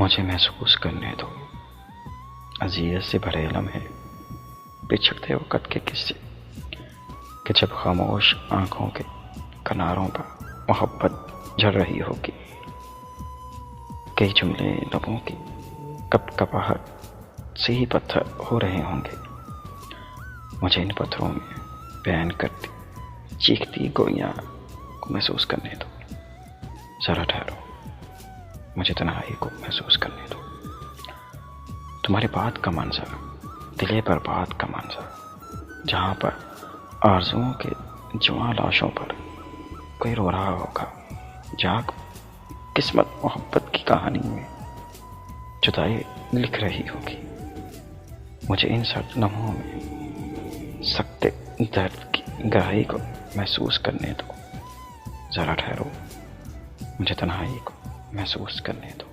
मुझे महसूस करने दो अज़ियत से भरे लम्हे, बिछड़ते वक़्त के किस्से, कि जब खामोश आँखों के किनारों पर मोहब्बत झड़ रही होगी। कई जुमले लबों की कपकपाहट से ही पत्थर हो रहे होंगे। मुझे इन पत्थरों में बयान करती चीखती गोलियां को महसूस करने दो। ज़रा ठहरो, मुझे तन्हाई को महसूस करने दो। तुम्हारी बात का मंजर, दिले पर बात का मंजर, जहाँ पर आरज़ुओं के जुआ लाशों पर कोई रो रहा होगा। जाग किस्मत मोहब्बत की कहानी में जुदाई लिख रही होगी। मुझे इन सर्द लम्हों में सख्त दर्द की गहराई को महसूस करने दो। ज़रा ठहरो, मुझे तन्हाई को महसूस करने दो।